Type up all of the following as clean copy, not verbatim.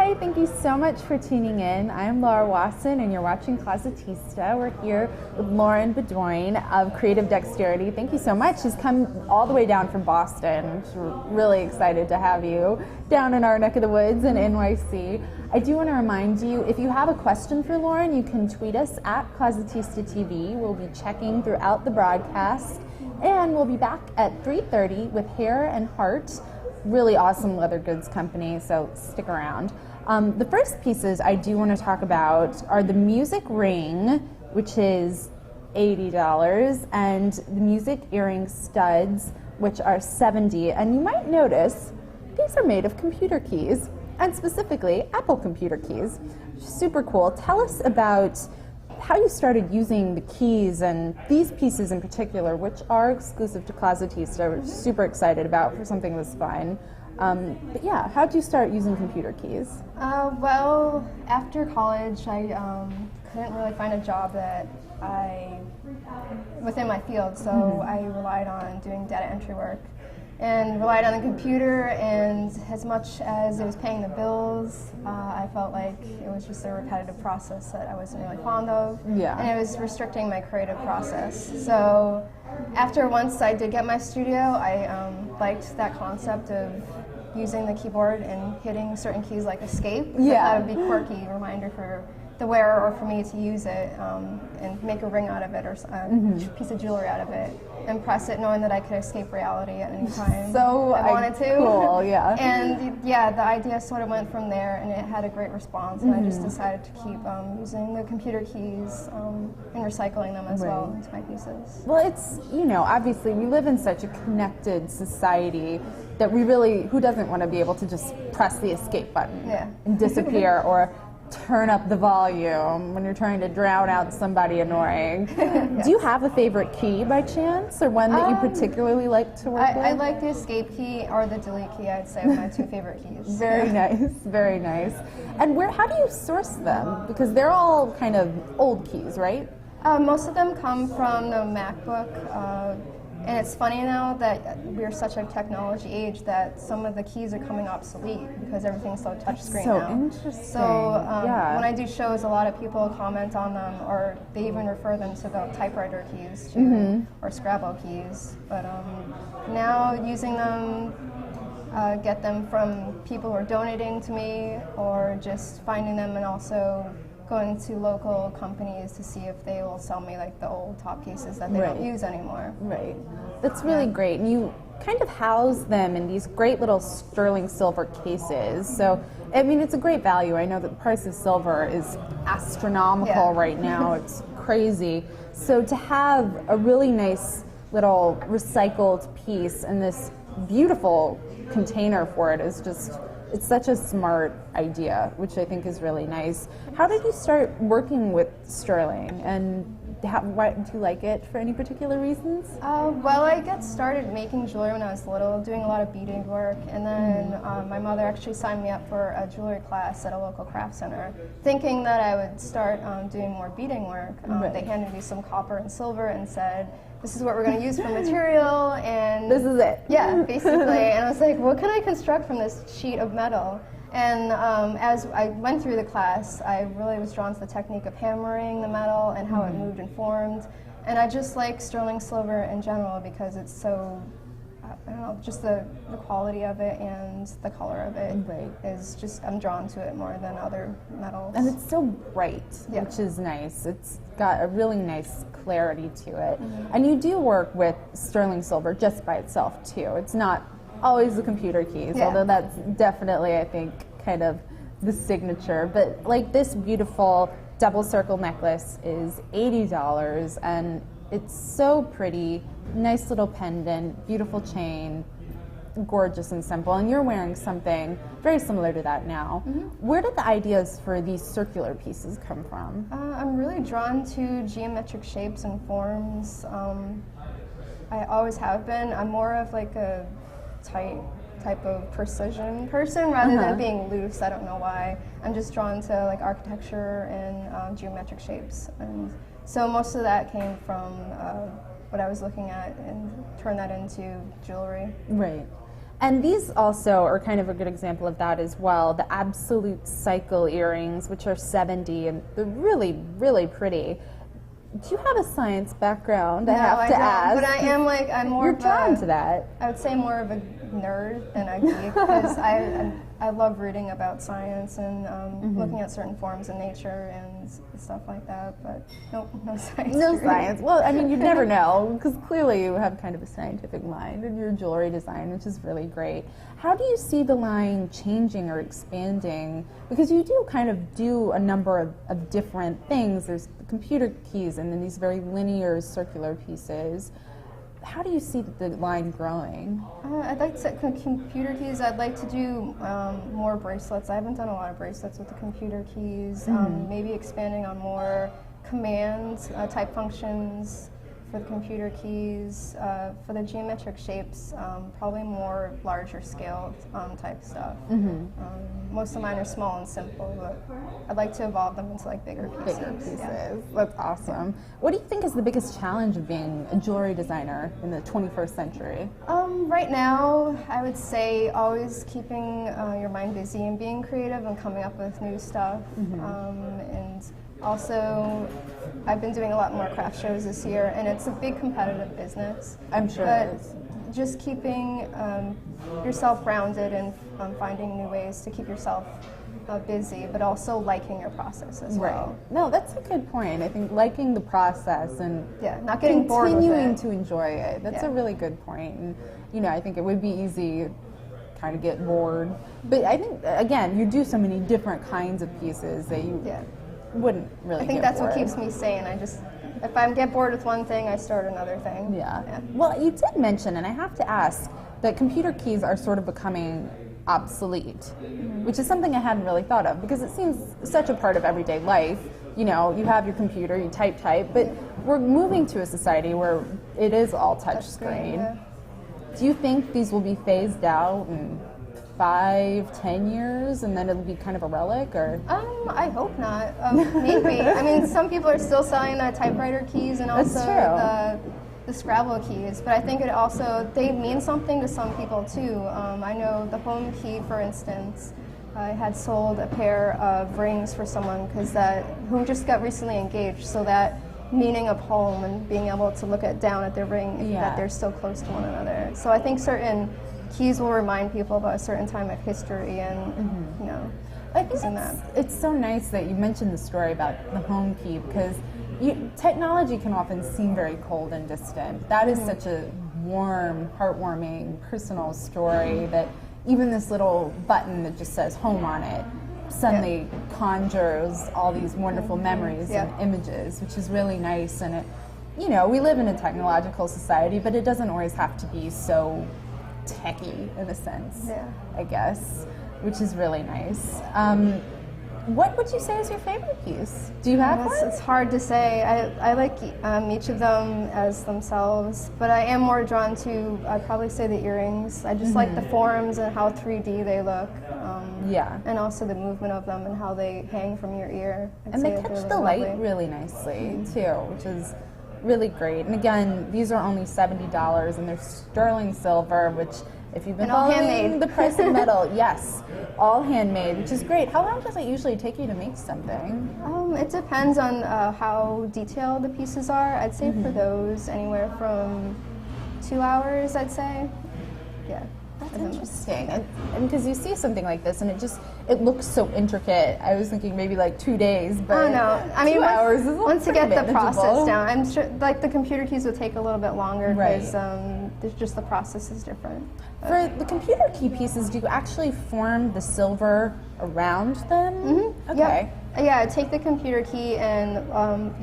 Hi, thank you so much for tuning in. I'm Laura Wasson and you're watching Closetista. We're here with Lauren Beaudoin of Creative Dexterity. Thank you so much. She's come all the way down from Boston. We're really excited to have you down in our neck of the woods in NYC. I do want to remind you, if you have a question for Lauren, you can tweet us at Closetista TV. We'll be checking throughout the broadcast, and we'll be back at 3:30 with Hair and Heart. Really awesome leather goods company, so stick around. The first pieces I do want to talk about are the music ring, which is $80, and the music earring studs, which are $70. And you might notice these are made of computer keys, and specifically Apple computer keys. Super cool. Tell us about how you started using the keys and these pieces in particular, which are exclusive to Closetista. We're super excited about for something this fun. But yeah, how did you start using computer keys? Well, after college, I couldn't really find a job that within my field, so I relied on doing data entry work and relied on the computer, and as much as it was paying the bills, I felt like it was just a repetitive process that I wasn't really fond of, and it was restricting my creative process. So after once I did get my studio, I liked that concept of using the keyboard and hitting certain keys like escape. That would be a quirky reminder for the wearer or for me to use it and make a ring out of it or a piece of jewelry out of it and press it knowing that I could escape reality at any time I wanted to. Cool, yeah. And yeah, the idea sort of went from there, and it had a great response, and I just decided to keep using the computer keys and recycling them as well into my pieces. Well, it's, obviously we live in such a connected society that we really, who doesn't want to be able to just press the escape button and disappear or turn up the volume when you're trying to drown out somebody annoying. Do you have a favorite key by chance, or one that you particularly like to work with? I like the escape key or the delete key, I'd say, are my two favorite keys. Very nice, very nice. And how do you source them? Because they're all kind of old keys, right? Most of them come from the MacBook. And it's funny now that we're such a technology age that some of the keys are coming obsolete because everything's so touchscreen now. So interesting. So when I do shows, a lot of people comment on them, or they even refer them to the typewriter keys too, or Scrabble keys. But now using them, get them from people who are donating to me, or just finding them and also going to local companies to see if they will sell me like the old top cases that they don't use anymore. Right. That's really great. And you kind of house them in these great little sterling silver cases. So, I mean, it's a great value. I know that the price of silver is astronomical right now. It's crazy. So to have a really nice little recycled piece and this beautiful container for it is just, it's such a smart idea, which I think is really nice. How did you start working with sterling, and why do you like it for any particular reasons? Well, I got started making jewelry when I was little, doing a lot of beading work, and then my mother actually signed me up for a jewelry class at a local craft center, thinking that I would start doing more beading work. They handed me some copper and silver and said, this is what we're going to use for material, and this is it. Yeah, basically. And I was like, what can I construct from this sheet of metal? And as I went through the class, I really was drawn to the technique of hammering the metal and how it moved and formed. And I just like sterling silver in general because it's so, I don't know, just the quality of it and the color of it is just, I'm drawn to it more than other metals. And it's so bright, which is nice. It's got a really nice clarity to it. And you do work with sterling silver just by itself too. It's not always the computer keys, although that's definitely, I think, kind of the signature. But like this beautiful double circle necklace is $80, and it's so pretty. Nice little pendant, beautiful chain, gorgeous and simple. And you're wearing something very similar to that now. Where did the ideas for these circular pieces come from? I'm really drawn to geometric shapes and forms. I always have been. I'm more of like a tight type of precision person rather than being loose. I don't know why. I'm just drawn to like architecture and geometric shapes, and so most of that came from what I was looking at and turned that into jewelry. Right. And these also are kind of a good example of that as well. The absolute cycle earrings, which are 70, and they're really, really pretty. Do you have a science background? No, I have to ask. But I am like, I'm more You're drawn to that. I would say more of a nerd than a geek, because I love reading about science and looking at certain forms in nature and stuff like that, but nope, no science. No science. Well, I mean, you'd never know, because clearly you have kind of a scientific mind in your jewelry design, which is really great. How do you see the line changing or expanding? Because you do kind of do a number of different things. There's the computer keys and then these very linear circular pieces. How do you see the line growing? I'd like to, computer keys, I'd like to do more bracelets. I haven't done a lot of bracelets with the computer keys. Maybe expanding on more command type functions for the computer keys. For the geometric shapes, probably more larger scale type stuff. Most of mine are small and simple, but I'd like to evolve them into like bigger pieces. Bigger pieces. Yeah. That's awesome. What do you think is the biggest challenge of being a jewelry designer in the 21st century? Right now, I would say always keeping your mind busy and being creative and coming up with new stuff. And also, I've been doing a lot more craft shows this year, and it's a big competitive business. I'm sure but it is. Just keeping yourself grounded and finding new ways to keep yourself busy, but also liking your process as well. No, that's a good point. I think liking the process and not getting bored with it. Continuing to enjoy it. That's a really good point. And, you know, I think it would be easy to kind of get bored. But I think, again, you do so many different kinds of pieces that you wouldn't really I think get that's bored. what keeps me sane. If I get bored with one thing, I start another thing. Yeah. Well, you did mention, and I have to ask, that computer keys are sort of becoming obsolete, which is something I hadn't really thought of, because it seems such a part of everyday life. You know, you have your computer, you type, but we're moving to a society where it is all touch screen. Do you think these will be phased out in 5-10 years, and then it'll be kind of a relic, or? I hope not. Maybe. I mean, some people are still selling the typewriter keys and also the Scrabble keys, but I think it also, they mean something to some people too. I know the home key, for instance, I had sold a pair of rings for someone who just got recently engaged, so that meaning of home and being able to look down at their ring, that they're still close to one another. So I think certain keys will remind people about a certain time of history, and you know, I think it's so nice that you mentioned the story about the home key, because technology can often seem very cold and distant. That is such a warm, heartwarming, personal story that even this little button that just says home on it suddenly conjures all these wonderful memories and images, which is really nice. And you know, we live in a technological society, but it doesn't always have to be so techie in a sense, I guess, which is really nice. What would you say is your favorite piece? Do you have one? It's hard to say. I like each of them as themselves, but I am more drawn to, I'd probably say, the earrings. I just like the forms and how 3D they look. And also the movement of them and how they hang from your ear. And they catch the light really nicely too, which is really great. And again, these are only $70, and they're sterling silver, which, if you've been following the price of metal, yes, all handmade, which is great. How long does it usually take you to make something? It depends on how detailed the pieces are. I'd say for those, anywhere from 2 hours, I'd say. Yeah. That's interesting. And because you see something like this, and it looks so intricate. I was thinking maybe like 2 days, but oh no, I mean 2 hours is once you get the manageable. process down. I'm sure, like the computer keys would take a little bit longer because there's just the process is different. For the computer key pieces, do you actually form the silver around them? Okay. Yeah, take the computer key and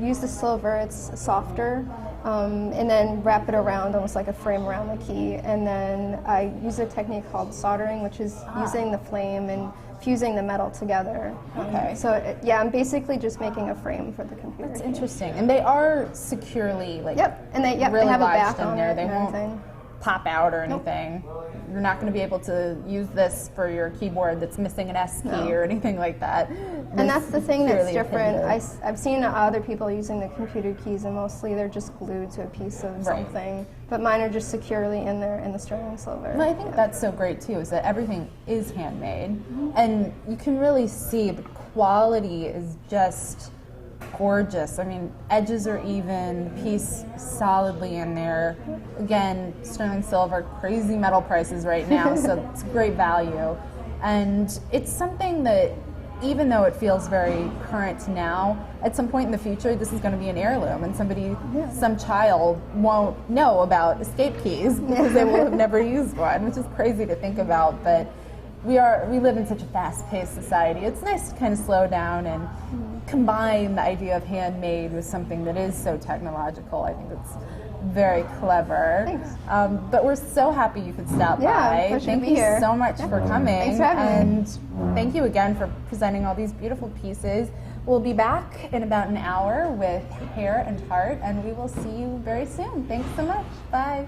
use the silver. It's softer. And then wrap it around, almost like a frame around the key. And then I use a technique called soldering, which is using the flame and fusing the metal together. So I'm basically just making a frame for the computer. That's interesting. And they are securely and they really have a back in on there. it They and won't everything. pop out or anything. You're not going to be able to use this for your keyboard that's missing an S key or anything like that. And that's the thing that's different. I've seen other people using the computer keys, and mostly they're just glued to a piece of something. But mine are just securely in there in the sterling silver. Well, I think that's so great too, is that everything is handmade, and you can really see the quality is just gorgeous. I mean, edges are even, piece solidly in there. Again, sterling silver, crazy metal prices right now, so it's great value. And it's something that, even though it feels very current now, at some point in the future, this is going to be an heirloom, and some child won't know about escape keys because they will have never used one, which is crazy to think about. But we live in such a fast-paced society. It's nice to kind of slow down and combine the idea of handmade with something that is so technological. I think it's very clever. Thanks. But we're so happy you could stop by. Thank you so much for coming. Thanks for having me. And thank you again for presenting all these beautiful pieces. We'll be back in about an hour with Hair and Heart, and we will see you very soon. Thanks so much. Bye.